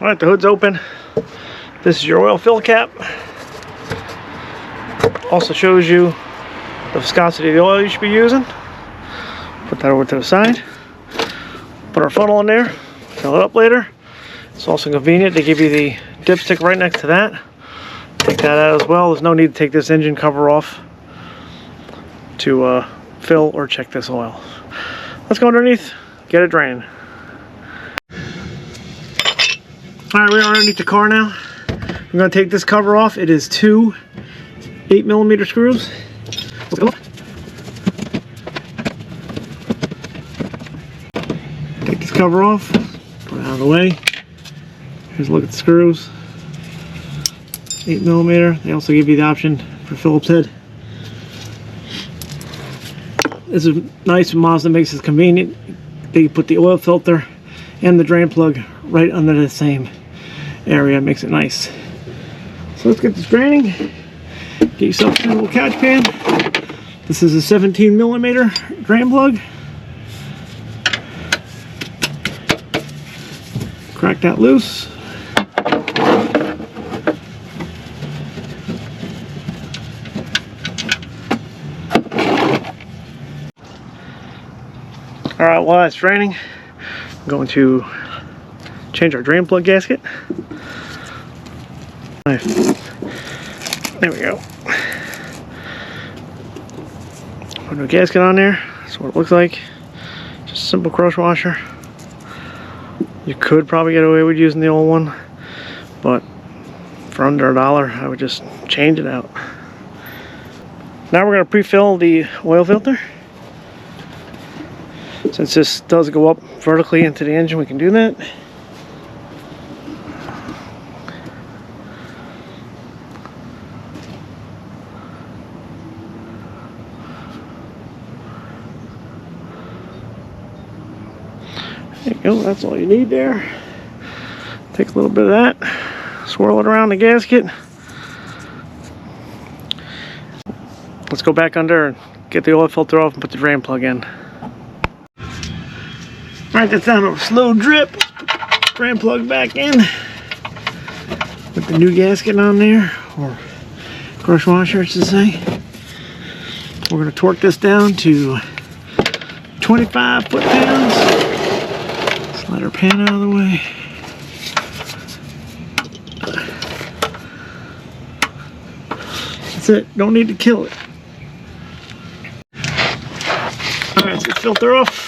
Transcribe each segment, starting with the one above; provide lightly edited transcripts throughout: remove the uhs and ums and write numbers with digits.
Alright, the hood's open. This is your oil fill cap. Also shows you the viscosity of the oil you should be using. Put that over to the side. Put our funnel in there. Fill it up later. It's also convenient. They give you the dipstick right next to that. Take that out as well. There's no need to take this engine cover off to fill or check this oil. Let's go underneath, get it drained. Alright, we're underneath the car now. I'm going to take this cover off. It is two 8mm screws. Let's go. Take this cover off, put it out of the way. Here's a look at the screws. 8mm. They also give you the option for Phillips head. This is nice when Mazda makes it convenient. They put the oil filter and the drain plug right under the same area. It makes it nice. So let's get this draining. Get yourself a little catch pan. This is a 17mm drain plug. Crack that loose. Alright, while that's draining, I'm going to change our drain plug gasket. There we go. Put a gasket on there. That's what it looks like. Just a simple crush washer. You could probably get away with using the old one, but for under $1, I would just change it out. Now we're going to pre-fill the oil filter. Since this does go up vertically into the engine, we can do that. There you go, that's all you need there. Take a little bit of that, swirl it around the gasket. Let's go back under and get the oil filter off and put the drain plug in. Alright, that's down to a slow drip. Drain plug back in. Put the new gasket on there, or crush washer, I should say. We're going to torque this down to 25 foot-pounds. Slide our pan out of the way. That's it. Don't need to kill it. Alright, let's get the filter off.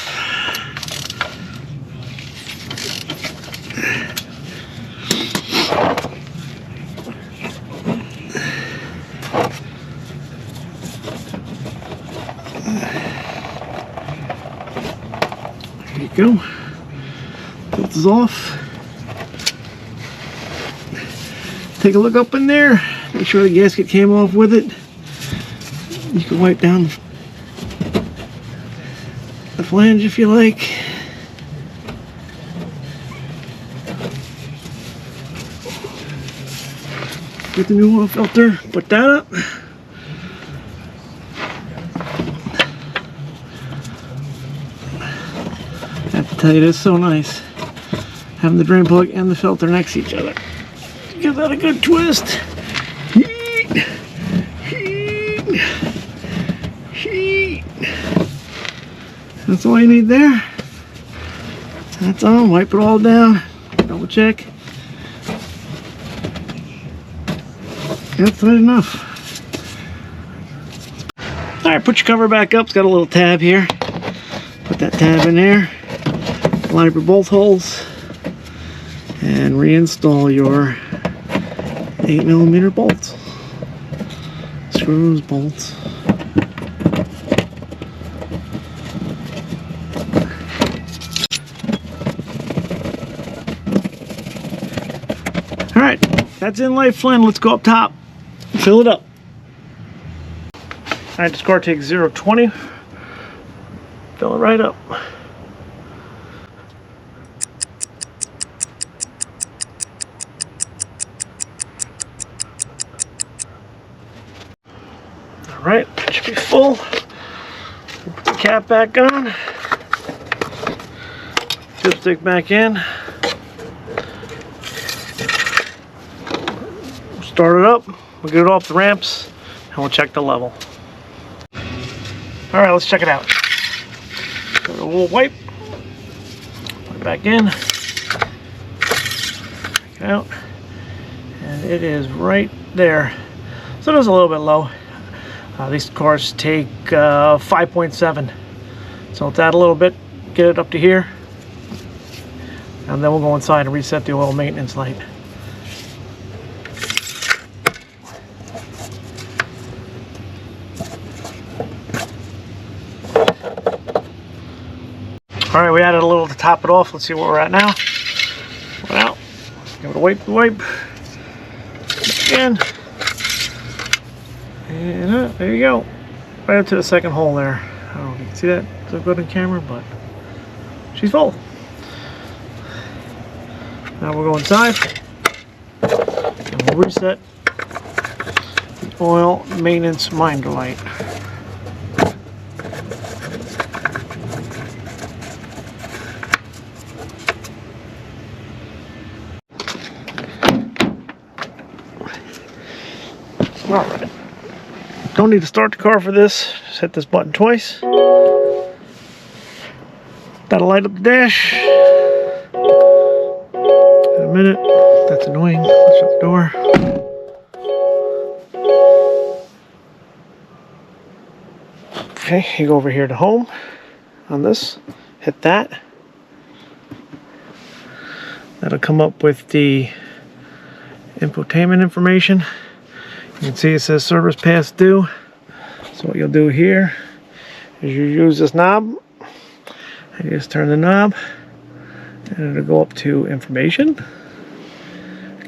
There you go. Filter's off. Take a look up in there. Make sure the gasket came off with it. You can wipe down the flange if you like. Get the new oil filter, put that up. I have to tell you, this is so nice having the drain plug and the filter next to each other. Give that a good twist. Heat, heat, heat. That's all you need there. That's on. Wipe it all down. Double check. That's tight enough. Alright, put your cover back up. It's got a little tab here. Put that tab in there. Line up your bolt holes. And reinstall your 8mm bolts. Screws, bolts. Alright, that's in life, Flynn. Let's go up top. Fill it up. Alright, this car takes 0-20. Fill it right up. Alright, it should be full. Put the cap back on. Dipstick back in. start it up, we'll get it off the ramps, and we'll check the level. Alright, let's check it out. Got a little wipe. Put it back in. Check it out. And it is right there. So it is a little bit low. These cars take 5.7. So let's add a little bit, get it up to here. And then we'll go inside and reset the oil maintenance light. Alright, we added a little to top it off. Let's see where we're at now. Put it out. Give it a wipe. Again. And there you go. Right up to the second hole there. I don't know if you can see that so good on camera, but she's full. Now we'll go inside and we'll reset the oil maintenance minder light. Alright. Don't need to start the car for this. Just hit this button twice. That'll light up the dash. In a minute. That's annoying. Let's shut the door. Okay, you go over here to home on this. Hit that. That'll come up with the infotainment information. You can see it says service past due. So what you'll do here is you use this knob and you just turn the knob and it'll go up to information.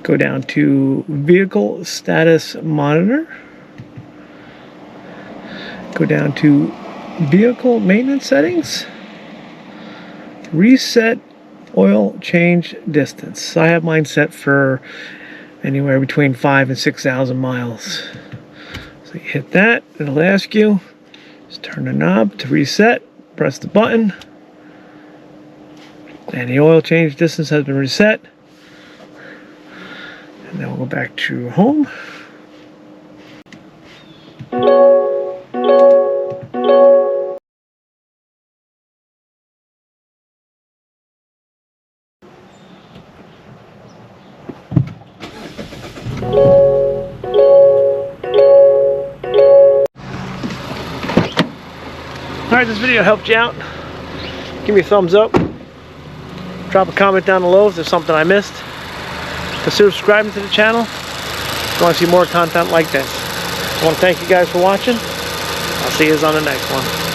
Go down to vehicle status monitor. Go down to vehicle maintenance settings. Reset oil change distance. I have mine set for anywhere between 5,000 and 6,000 miles. So you hit that, it'll ask you, just turn the knob to reset, press the button, and the oil change distance has been reset. And then we'll go back to home. Alright, this video helped you out. Give me a thumbs up. Drop a comment down below if there's something I missed. Consider subscribing to the channel if you want to see more content like this. I want to thank you guys for watching. I'll see you on the next one.